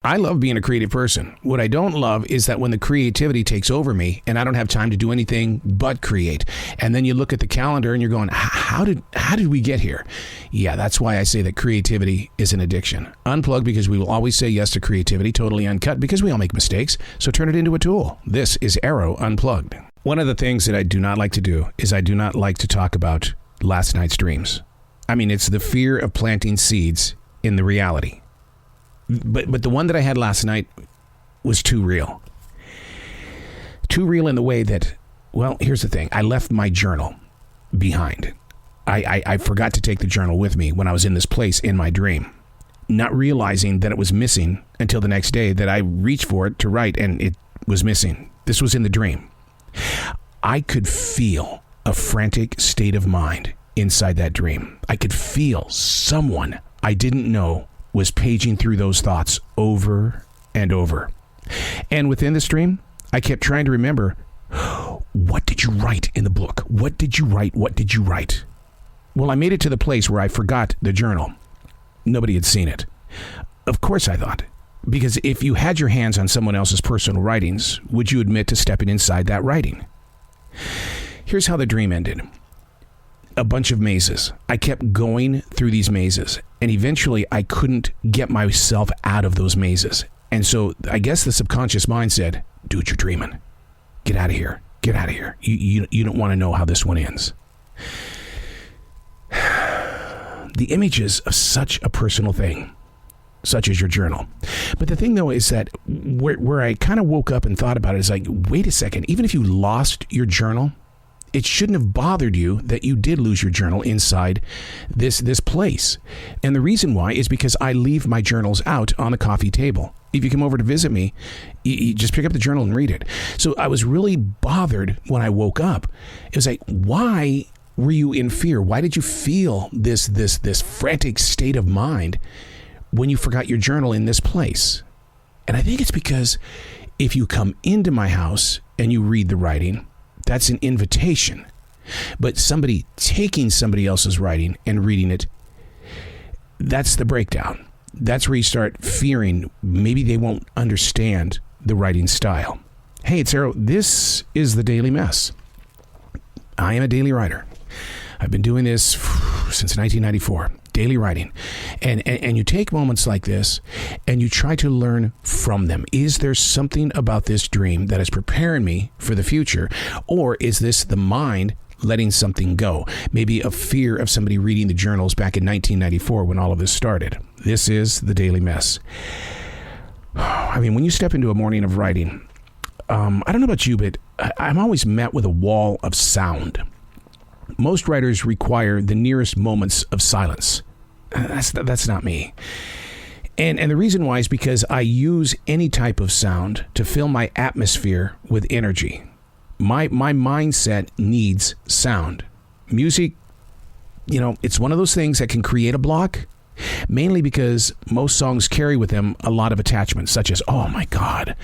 I love being a creative person. What I don't love is that when the creativity takes over me and I don't have time to do anything but create. And then you look at the calendar and you're going, how did we get here? Yeah, that's why I say that creativity is an addiction. Unplugged, because we will always say yes to creativity. Totally Uncut, because we all make mistakes. So turn it into a tool. This is Arroe Unplugged. One of the things that I do not like to do is I do not like to talk about last night's dreams. I mean, it's the fear of planting seeds in the reality. But the one that I had last night was too real. Too real in the way that, well, here's the thing. I left my journal behind. I forgot to take the journal with me when I was in this place in my dream, not realizing that it was missing until the next day that I reached for it to write and it was missing. This was in the dream. I could feel a frantic state of mind inside that dream. I could feel someone I didn't know was paging through those thoughts over and over. And within this dream, I kept trying to remember, what did you write in the book? What did you write? What did you write? Well, I made it to the place where I forgot the journal. Nobody had seen it. Of course, I thought, because if you had your hands on someone else's personal writings, would you admit to stepping inside that writing? Here's how the dream ended. A bunch of mazes. I kept going through these mazes, and eventually I couldn't get myself out of those mazes. And so I guess the subconscious mind said, dude, you're dreaming. Get out of here. Get out of here. You don't want to know how this one ends. The images of such a personal thing, such as your journal. But the thing, though, is that where I kind of woke up and thought about it is like, wait a second, even if you lost your journal, it shouldn't have bothered you that you did lose your journal inside this place. And the reason why is because I leave my journals out on the coffee table. If you come over to visit me, you just pick up the journal and read it. So I was really bothered when I woke up. It was like, why were you in fear? Why did you feel this frantic state of mind when you forgot your journal in this place? And I think it's because if you come into my house and you read the writing, that's an invitation. But somebody taking somebody else's writing and reading it, that's the breakdown. That's where you start fearing maybe they won't understand the writing style. Hey, it's Arroe. This is the Daily Mess. I am a daily writer. I've been doing this since 1994. Daily writing. And you take moments like this and you try to learn from them. Is there something about this dream that is preparing me for the future? Or is this the mind letting something go? Maybe a fear of somebody reading the journals back in 1994 when all of this started. This is the Daily Mess. I mean, when you step into a morning of writing, I don't know about you, but I'm always met with a wall of sound. Most writers require the nearest moments of silence. That's not me. And the reason why is because I use any type of sound to fill my atmosphere with energy. My mindset needs sound. Music, it's one of those things that can create a block, mainly because most songs carry with them a lot of attachments, such as, oh my God,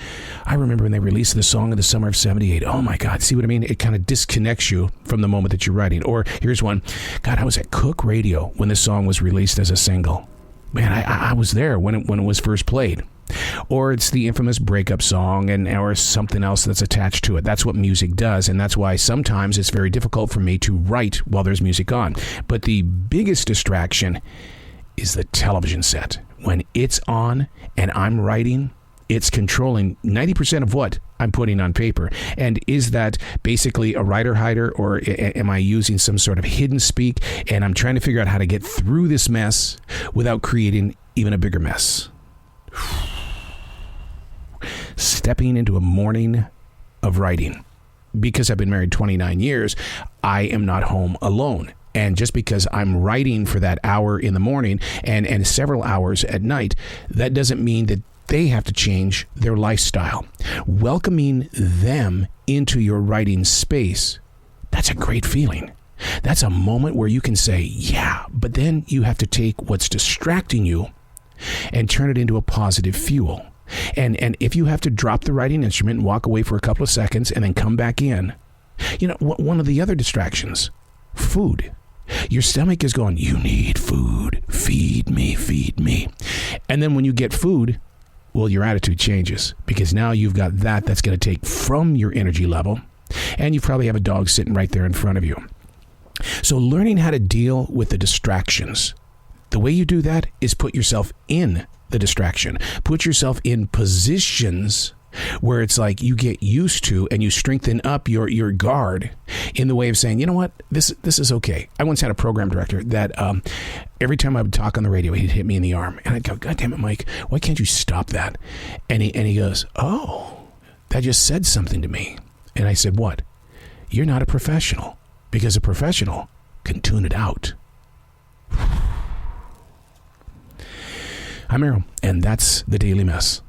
I remember when they released the song in the summer of 78. Oh my God, see what I mean? It kind of disconnects you from the moment that you're writing. Or here's one, God, I was at Cook Radio when this song was released as a single. Man, I was there when it was first played. Or it's the infamous breakup song or something else that's attached to it. That's what music does, and that's why sometimes it's very difficult for me to write while there's music on. But the biggest distraction is the television set. When it's on and I'm writing, it's controlling 90% of what I'm putting on paper. And is that basically a writer hider, or am I using some sort of hidden speak and I'm trying to figure out how to get through this mess without creating even a bigger mess? Stepping into a morning of writing. Because I've been married 29 years, I am not home alone. And just because I'm writing for that hour in the morning and several hours at night, that doesn't mean that they have to change their lifestyle. Welcoming them into your writing space, that's a great feeling. That's a moment where you can say, yeah, but then you have to take what's distracting you and turn it into a positive fuel. And if you have to drop the writing instrument and walk away for a couple of seconds and then come back in, one of the other distractions, food. Your stomach is going, you need food. Feed me, feed me. And then when you get food, well, your attitude changes, because now you've got that's going to take from your energy level, and you probably have a dog sitting right there in front of you. So learning how to deal with the distractions, the way you do that is put yourself in the distraction. Put yourself in positions where it's like you get used to, and you strengthen up your guard in the way of saying, you know what, this is okay. I once had a program director that every time I would talk on the radio, he'd hit me in the arm, and I'd go, God damn it, Mike, why can't you stop that? And he goes, oh, that just said something to me. And I said, what? You're not a professional, because a professional can tune it out. I'm Arroe, and that's the Daily Mess.